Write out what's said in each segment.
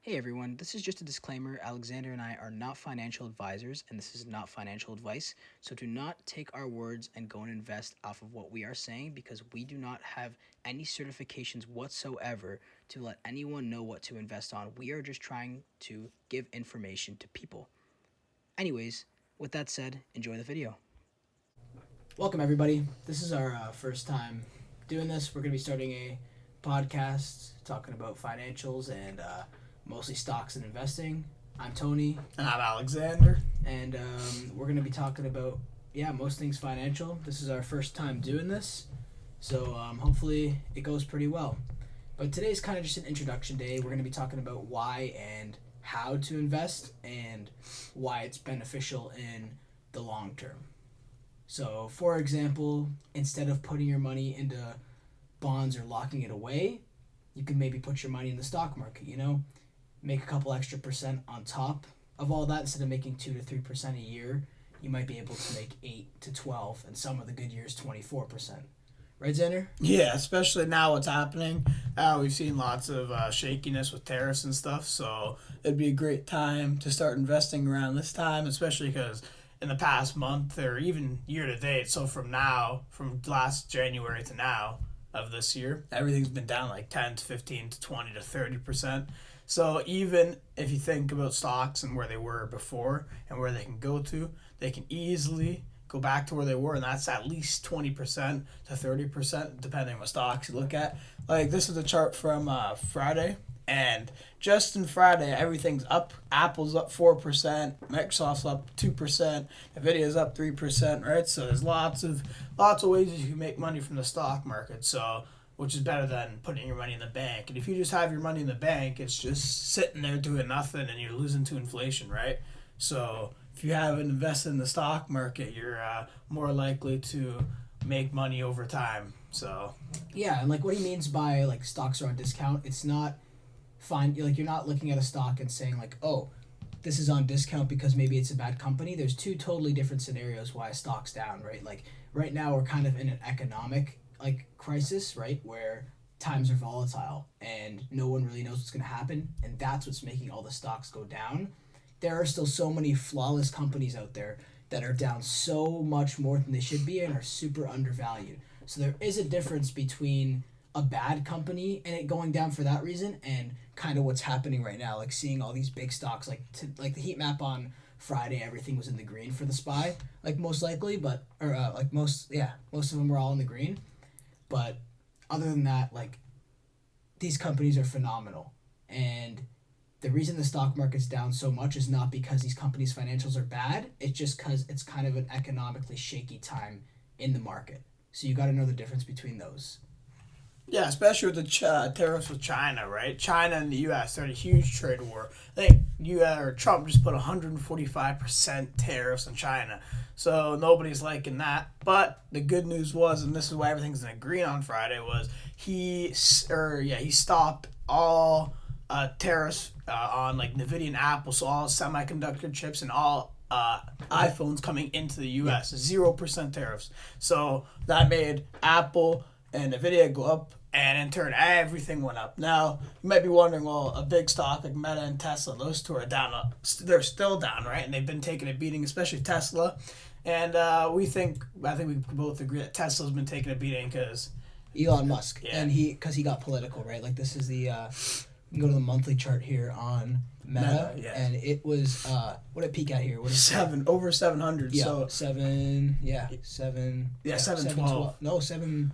Hey everyone, this is just a disclaimer. Alexander and I are not financial advisors, and this is not financial advice. So do not take our words and go and invest off of what we are saying because we do not have any certifications whatsoever to let anyone know what to invest on. We are just trying to give information to people. Anyways, with that said, enjoy the video. Welcome everybody. This is our first time doing this. We're going to be starting a podcast talking about financials and mostly stocks and investing. I'm Tony. And I'm Alexander. And we're going to be talking about, most things financial. This is our first time doing this, so hopefully it goes pretty well. But today's kind of just an introduction day. We're going to be talking about why and how to invest and why it's beneficial in the long term. So, for example, instead of putting your money into bonds or locking it away, you can maybe put your money in the stock market, make a couple extra percent on top of all that. Instead of making 2 to 3% a year, you might be able to make 8 to 12, and some of the good years 24%. Right, Xander? Yeah, especially now what's happening. We've seen lots of shakiness with tariffs and stuff, so it'd be a great time to start investing around this time, especially because in the past month or even year to date, so from last January to now of this year, everything's been down like 10 to 15 to 20 to 30%. So even if you think about stocks and where they were before and where they can go to, they can easily go back to where they were, and that's at least 20% to 30%, depending on what stocks you look at. Like, this is a chart from Friday, and just in Friday, everything's up. Apple's up 4%, Microsoft's up 2%, Nvidia's up 3%, right? So there's lots of ways you can make money from the stock market. So, which is better than putting your money in the bank. And if you just have your money in the bank, it's just sitting there doing nothing and you're losing to inflation, right? So if you haven't invested in the stock market, you're more likely to make money over time. So yeah, and like what he means by like stocks are on discount, it's not fine. Like, you're not looking at a stock and saying like, oh, this is on discount because maybe it's a bad company. There's two totally different scenarios why a stock's down, right? Like right now we're kind of in an economic crisis, right, where times are volatile and no one really knows what's going to happen, and that's what's making all the stocks go down. There are still so many flawless companies out there that are down so much more than they should be and are super undervalued. So there is a difference between a bad company and it going down for that reason and kind of what's happening right now, like seeing all these big stocks like the heat map on Friday, everything was in the green for the SPY, like most likely, but most of them were all in the green. But other than that, like, these companies are phenomenal. And the reason the stock market's down so much is not because these companies' financials are bad. It's just because it's kind of an economically shaky time in the market. So you got to know the difference between those. yeah, especially with the tariffs with China, right? China and the U.S. They're in a huge trade war. I think Trump just put 145% tariffs on China, so nobody's liking that. But the good news was, and this is why everything's in green on Friday, was he stopped all tariffs on like Nvidia and Apple, so all semiconductor chips and all iPhones coming into the U.S. 0% tariffs. So that made Apple and Nvidia go up, and in turn, everything went up. Now, you might be wondering, well, a big stock like Meta and Tesla, those two are down. They're still down, right? And they've been taking a beating, especially Tesla. And I think we both agree that Tesla's been taking a beating because Elon Musk, and because he got political, right? Like, this is the you can go to the monthly chart here on Meta, and it was what did it peak at here? What is over 700? Yeah, so 712. No, 7.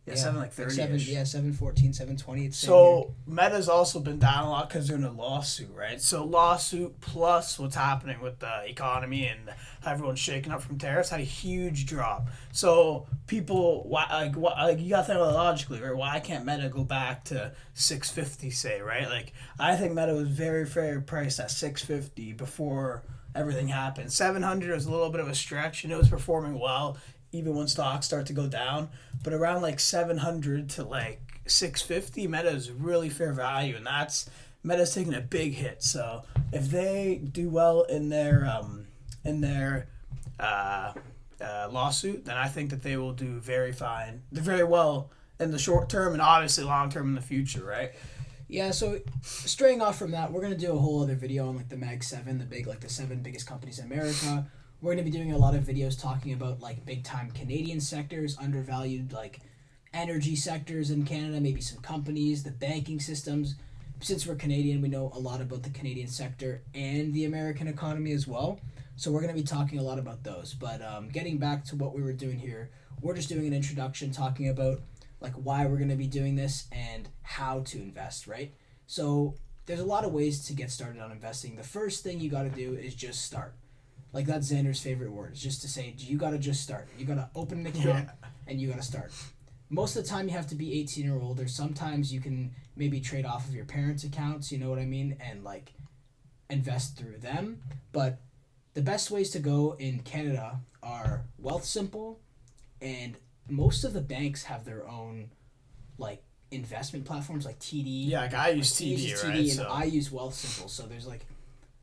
Yeah, 730. 714, 720. So Meta's also been down a lot because they're in a lawsuit, right? So lawsuit plus what's happening with the economy and how everyone's shaking up from tariffs had a huge drop. So people, you gotta think about it logically, right? Why can't Meta go back to 650, say, right? Like, I think Meta was very fair priced at 650 before everything happened. 700 was a little bit of a stretch, and it was performing well even when stocks start to go down, but around like 700 to like 650, Meta is really fair value, and Meta's taking a big hit. So if they do well in their lawsuit, then I think that they will do very well in the short term and obviously long term in the future, right? Yeah, so straying off from that, we're gonna do a whole other video on like the Mag 7, the 7 biggest companies in America. We're gonna be doing a lot of videos talking about like big time Canadian sectors, undervalued like energy sectors in Canada, maybe some companies, the banking systems. Since we're Canadian, we know a lot about the Canadian sector and the American economy as well. So we're gonna be talking a lot about those. But getting back to what we were doing here, we're just doing an introduction talking about like why we're going to be doing this and how to invest, right? So there's a lot of ways to get started on investing. The first thing you got to do is just start. Like that's Xander's favorite word, is just to say you got to just start. You got to open an account and you got to start. Most of the time you have to be 18 or older. Sometimes you can maybe trade off of your parents' accounts, you know what I mean, and like invest through them. But the best ways to go in Canada are Wealthsimple, and most of the banks have their own like investment platforms like TD. Yeah, like I use TD, right? And I use Wealthsimple, so there's like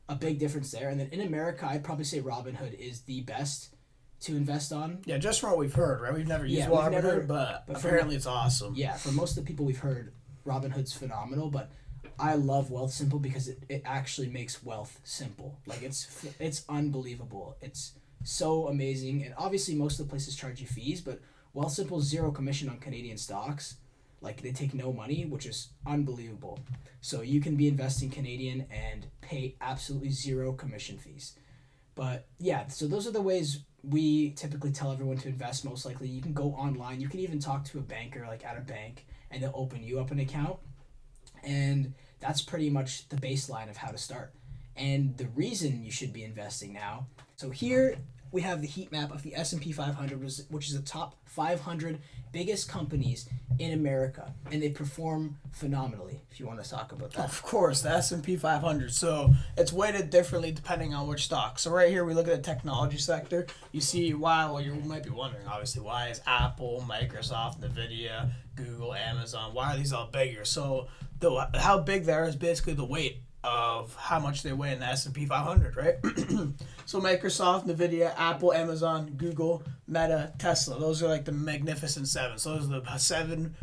a big difference there. And then in America, I'd probably say Robinhood is the best to invest on. Yeah, just from what we've heard, right? We've never used Robinhood, but apparently it's awesome. Yeah, for most of the people we've heard, Robinhood's phenomenal, but I love Wealthsimple because it actually makes wealth simple. Like it's unbelievable. It's so amazing, and obviously most of the places charge you fees, but Wealthsimple's zero commission on Canadian stocks. Like they take no money, which is unbelievable. So you can be investing Canadian and pay absolutely zero commission fees. But yeah, so those are the ways we typically tell everyone to invest. Most likely, you can go online. You can even talk to a banker, like at a bank, and they'll open you up an account. And that's pretty much the baseline of how to start. And the reason you should be investing now. So here we have the heat map of the S&P 500, which is the top 500 biggest companies in America, and they perform phenomenally. If you want to talk about that, of course, the S&P 500. So it's weighted differently depending on which stock. So right here we look at the technology sector. You see why. Well, you might be wondering, obviously, why is Apple, Microsoft, Nvidia, Google, Amazon? Why are these all bigger? So how big they are is basically the weight of how much they weigh in the S&P 500, right? So Microsoft, Nvidia, Apple, Amazon, Google, Meta, Tesla. Those are like the magnificent seven. So those are the 7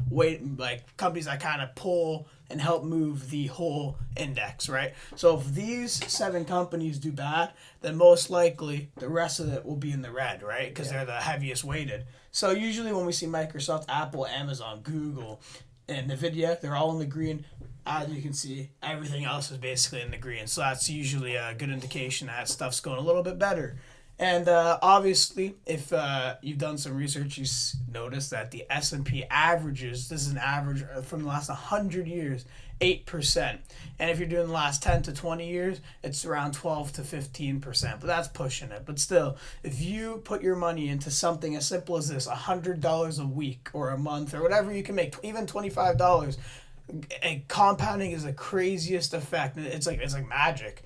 like companies that kind of pull and help move the whole index, right? So if these 7 companies do bad, then most likely the rest of it will be in the red, right? Because they're the heaviest weighted. So usually when we see Microsoft, Apple, Amazon, Google, and Nvidia, they're all in the green. As you can see, everything else is basically in the green. So that's usually a good indication that stuff's going a little bit better. And obviously, if you've done some research, you notice that the S&P averages, this is an average from the last 100 years, 8%. And if you're doing the last 10 to 20 years, it's around 12 to 15%. But that's pushing it. But still, if you put your money into something as simple as this, $100 a week or a month or whatever you can make, even $25, and compounding is the craziest effect. It's like magic.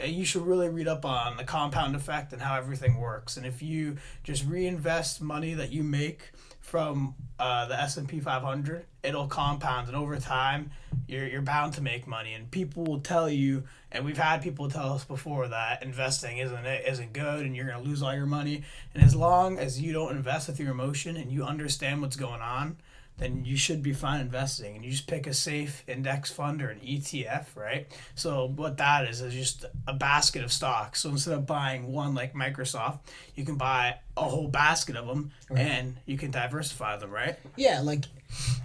You should really read up on the compound effect and how everything works. And if you just reinvest money that you make from the S&P 500, it'll compound, and over time you're bound to make money. And people will tell you, and we've had people tell us before, that investing isn't good and you're gonna lose all your money. And as long as you don't invest with your emotion and you understand what's going on, then you should be fine investing. And you just pick a safe index fund or an ETF, right? So what that is just a basket of stocks. So instead of buying one like Microsoft, you can buy a whole basket of them, and you can diversify them, right? Yeah, like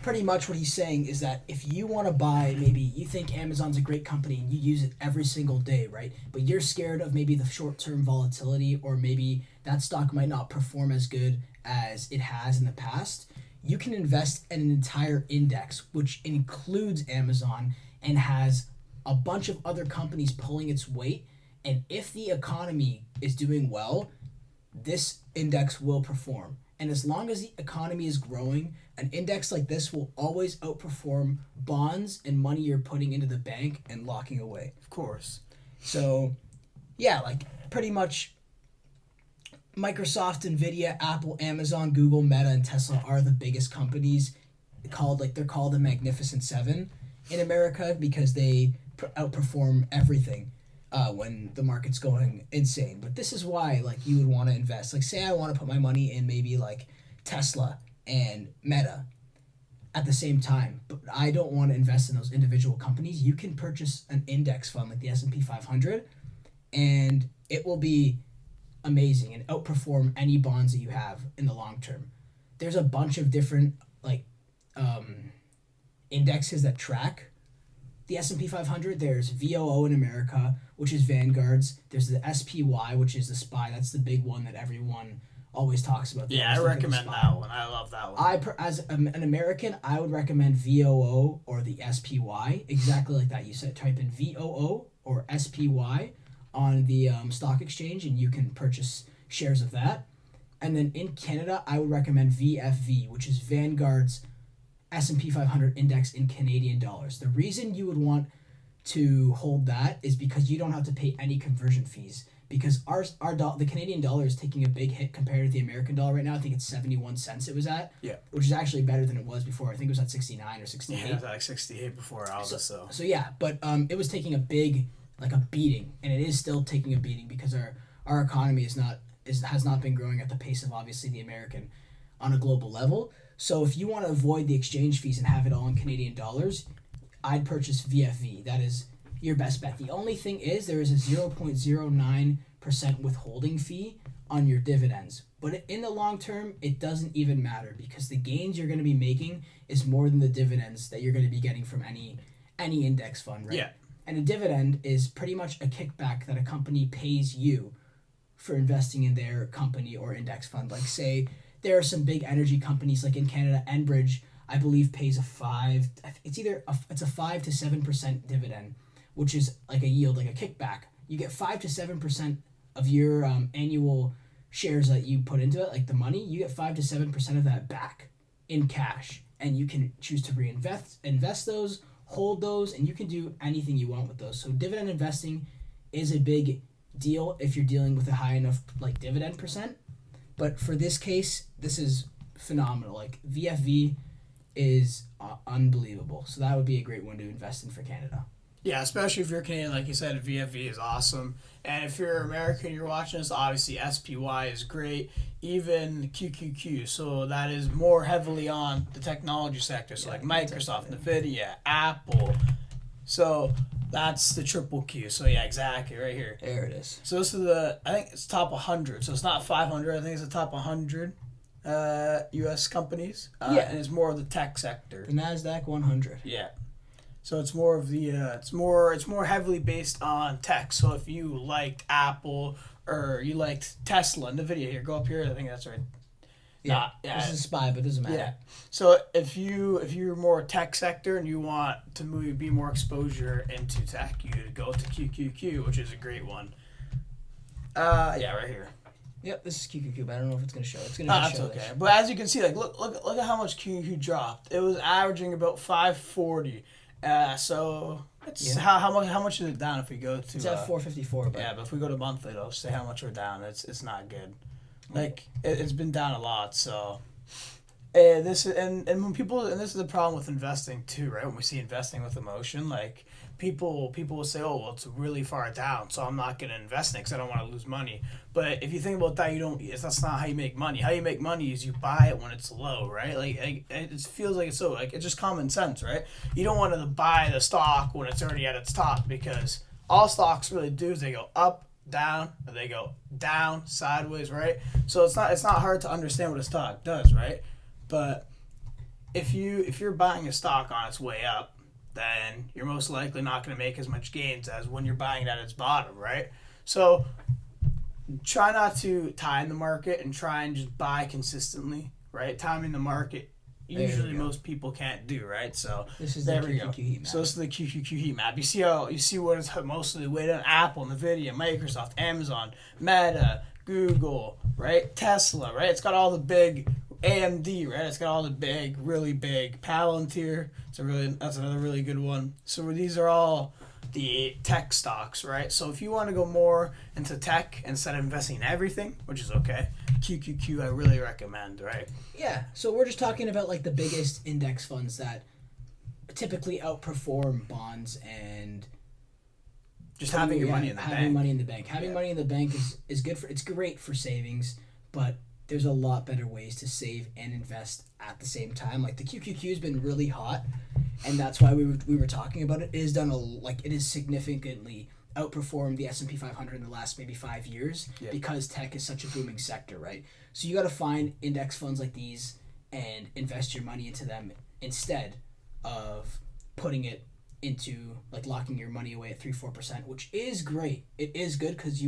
pretty much what he's saying is that if you want to buy, maybe you think Amazon's a great company and you use it every single day, right? But you're scared of maybe the short-term volatility, or maybe that stock might not perform as good as it has in the past. You can invest in an entire index, which includes Amazon and has a bunch of other companies pulling its weight. And if the economy is doing well, this index will perform. And as long as the economy is growing, an index like this will always outperform bonds and money you're putting into the bank and locking away. Of course. So, yeah, like pretty much Microsoft, Nvidia, Apple, Amazon, Google, Meta, and Tesla are the biggest companies. They're called the Magnificent Seven in America because they outperform everything when the market's going insane. But this is why like you would want to invest. Like say I want to put my money in maybe like Tesla and Meta. at the same time, but I don't want to invest in those individual companies. You can purchase an index fund like the S&P 500, and it will be amazing and outperform any bonds that you have in the long term. There's a bunch of different like indexes that track the S&P 500. There's VOO in America, which is Vanguard's. There's the SPY, which is the SPY. That's the big one that everyone always talks about. Yeah, I recommend that one. I love that one. As an American, I would recommend VOO or the SPY. Exactly like that. You said type in VOO or SPY on the stock exchange, and you can purchase shares of that. And then in Canada, I would recommend VFV, which is Vanguard's S&P 500 index in Canadian dollars. The reason you would want to hold that is because you don't have to pay any conversion fees. Because the Canadian dollar is taking a big hit compared to the American dollar right now. I think it's 71 cents it was at. Yeah. Which is actually better than it was before. I think it was at 69 or 68. Yeah, it was like 68 before all this. So yeah, but it was taking a beating, and it is still taking a beating because our economy has not been growing at the pace of obviously the American on a global level. So if you want to avoid the exchange fees and have it all in Canadian dollars, I'd purchase VFV. That is your best bet. The only thing is there is a 0.09% withholding fee on your dividends. But in the long term, it doesn't even matter because the gains you're going to be making is more than the dividends that you're going to be getting from any index fund, right? Yeah. And a dividend is pretty much a kickback that a company pays you for investing in their company or index fund. Like say there are some big energy companies like in Canada, Enbridge, I believe pays it's a 5 to 7% dividend, which is like a yield, like a kickback. You get 5 to 7% of your annual shares that you put into it, like the money, you get 5 to 7% of that back in cash, and you can choose to invest those, hold those, and you can do anything you want with those. So dividend investing is a big deal if you're dealing with a high enough like dividend percent. But for this case, this is phenomenal. Like VFV is unbelievable. So that would be a great one to invest in for Canada. Yeah, especially if you're Canadian, like you said, VFV is awesome. And if you're American, you're watching this, obviously SPY is great. Even QQQ, so that is more heavily on the technology sector. So like Microsoft, Nvidia, Apple. So that's the triple Q. So yeah, exactly, right here. There it is. So this is I think it's top 100. So it's not 500. I think it's the top 100 U.S. companies. And it's more of the tech sector. The Nasdaq 100. Yeah. So it's more of the it's more heavily based on tech. So if you liked Apple or you liked Tesla, Nvidia, here, go up here. I think that's right. Yeah, this is a SPY, but it doesn't matter. Yeah. So if you're more tech sector and you want to be more exposure into tech, you go to QQQ, which is a great one. Yeah, right here. Yep, this is QQQ, but I don't know if it's gonna show. It's gonna that's show. Okay. But as you can see, like look at how much QQQ dropped. It was averaging about 540. So it's how much is it down if we go to? It's at 454. But yeah, but if we go to monthly, it'll say how much we're down. It's not good. Like it's been down a lot. So this and when people, and this is the problem with investing too, right? When we see investing with emotion, like people will say, oh well, it's really far down, so I'm not gonna invest in it because I don't want to lose money. But if you think about that, that's not how you make money. How you make money is you buy it when it's low, right? Like it feels like it's so, like it's just common sense, right? You don't want to buy the stock when it's already at its top, because all stocks really do is they go up, down, or they go down, sideways, right? So it's not hard to understand what a stock does, right? But if you're buying a stock on its way up, then you're most likely not going to make as much gains as when you're buying it at its bottom, right? So try not to time the market and try and just buy consistently, right? Timing the market, usually most people can't do, right? So this is the QQQ heat map. So this is the QQQ heat map. You see what is mostly weighted on Apple, Nvidia, Microsoft, Amazon, Meta, Google, right? Tesla, right? It's got all the big AMD, right? It's got all the big, really big Palantir. That's another really good one. So these are all the tech stocks, right? So if you want to go more into tech instead of investing in everything, which is okay, QQQ I really recommend, right? Yeah. So we're just talking about like the biggest index funds that typically outperform bonds and just having your money in the bank. Having money in the bank. Having money in the bank is good it's great for savings, but there's a lot better ways to save and invest at the same time. Like the QQQ has been really hot, and that's why we were talking about it. It has done it has significantly outperformed the S&P 500 in the last maybe 5 years because tech is such a booming sector, right? So you got to find index funds like these and invest your money into them instead of putting it into like locking your money away at 3-4%, which is great. It is good because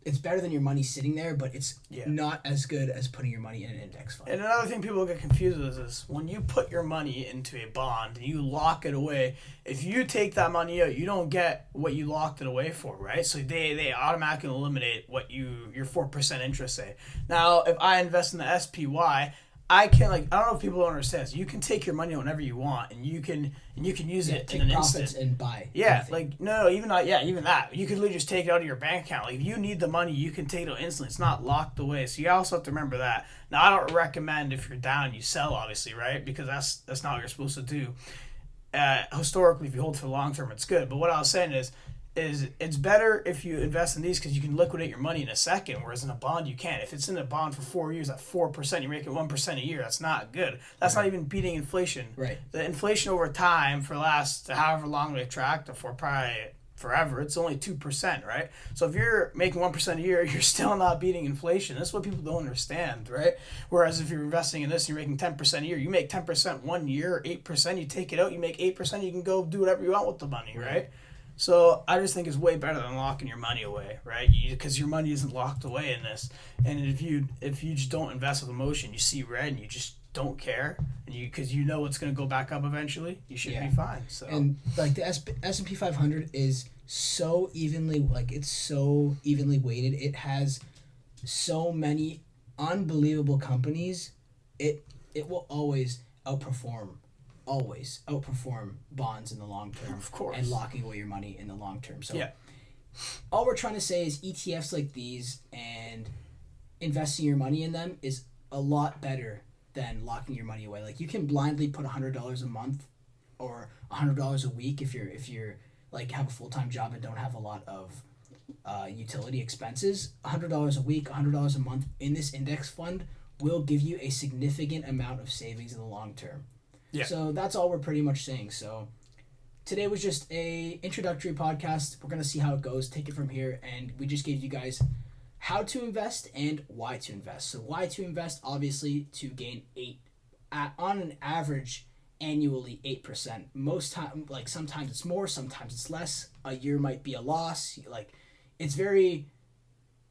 it's better than your money sitting there, but it's not as good as putting your money in an index fund. And another thing people get confused with is when you put your money into a bond and you lock it away, if you take that money out, you don't get what you locked it away for, right? So they automatically eliminate what your 4% interest say. Now, if I invest in the SPY, I don't know if people don't understand. So you can take your money whenever you want, and you can use it in an instant and buy. Yeah, anything. Even that. You could literally just take it out of your bank account. Like if you need the money, you can take it out instantly. It's not locked away. So you also have to remember that. Now I don't recommend if you're down you sell, obviously, right? Because that's not what you're supposed to do. Historically, if you hold for the long term, it's good. But what I was saying is it's better if you invest in these because you can liquidate your money in a second, whereas in a bond you can't. If it's in a bond for 4 years at 4%, you're making 1% a year. That's not good. That's not even beating inflation. Right. The inflation over time for last however long they tracked, for probably forever, it's only 2%, right? So if you're making 1% a year, you're still not beating inflation. That's what people don't understand, right? Whereas if you're investing in this, you're making 10% a year. You make 10% 1 year, 8%. You take it out, you make 8%. You can go do whatever you want with the money, right? So I just think it's way better than locking your money away, right? Because your money isn't locked away in this. And if you just don't invest with emotion, you see red and you just don't care, and because you know it's going to go back up eventually, you should be fine. So and like the S&P 500 is so evenly weighted. It has so many unbelievable companies. It will always outperform bonds in the long term, of course, and locking away your money in the long term. So all we're trying to say is ETFs like these and investing your money in them is a lot better than locking your money away. Like you can blindly put $100 a month or $100 a week if you're like have a full-time job and don't have a lot of utility expenses. $100 a week, $100 a month in this index fund will give you a significant amount of savings in the long term. Yeah. So that's all we're pretty much saying. So today was just a introductory podcast. We're going to see how it goes, take it from here, and we just gave you guys how to invest and why to invest. So why to invest, obviously, to gain on an average annually 8%. Most time, like sometimes it's more, sometimes it's less. A year might be a loss. Like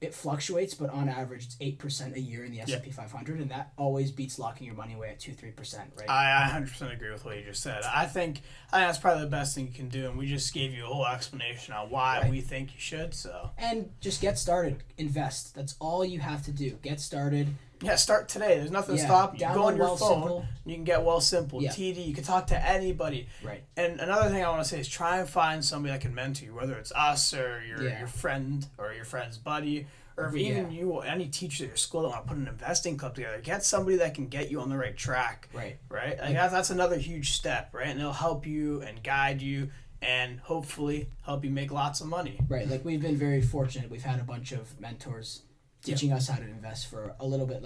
it fluctuates, but on average it's 8% a year in the S&P 500, and that always beats locking your money away at 2-3%, right? I 100% agree with what you just said. I think that's probably the best thing you can do, and we just gave you a whole explanation on why we think you should. So and just get started, invest. That's all you have to do. Get started. Yeah, start today. There's nothing stopping you. Go on your phone. You can get Wealthsimple, TD. You can talk to anybody. Right. And another thing I want to say is try and find somebody that can mentor you, whether it's us or your friend or your friend's buddy, or if even you, any teacher at your school that want to put an investing club together. Get somebody that can get you on the right track. Right. Right. Like that's another huge step, right? And they'll help you and guide you, and hopefully help you make lots of money. Right. Like we've been very fortunate. We've had a bunch of mentors teaching us how to invest for a little bit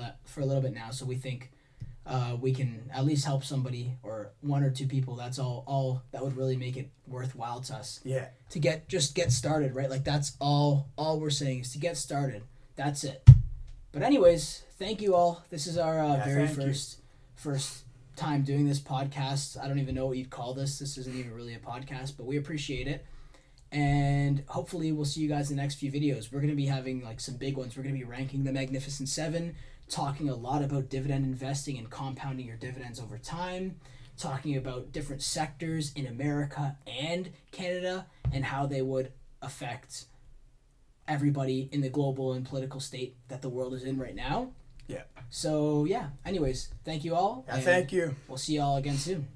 now. So we think we can at least help somebody or one or two people. That's all that would really make it worthwhile to us. Yeah. To get started, right? Like that's all we're saying is to get started. That's it. But anyways, thank you all. This is our very first time doing this podcast. I don't even know what you'd call this. This isn't even really a podcast, but we appreciate it. And hopefully we'll see you guys in the next few videos. We're going to be having like some big ones. We're going to be ranking the Magnificent Seven, talking a lot about dividend investing and compounding your dividends over time, talking about different sectors in America and Canada and how they would affect everybody in the global and political state that the world is in right now. Yeah. So, anyways, thank you all. Yeah, thank you. We'll see you all again soon.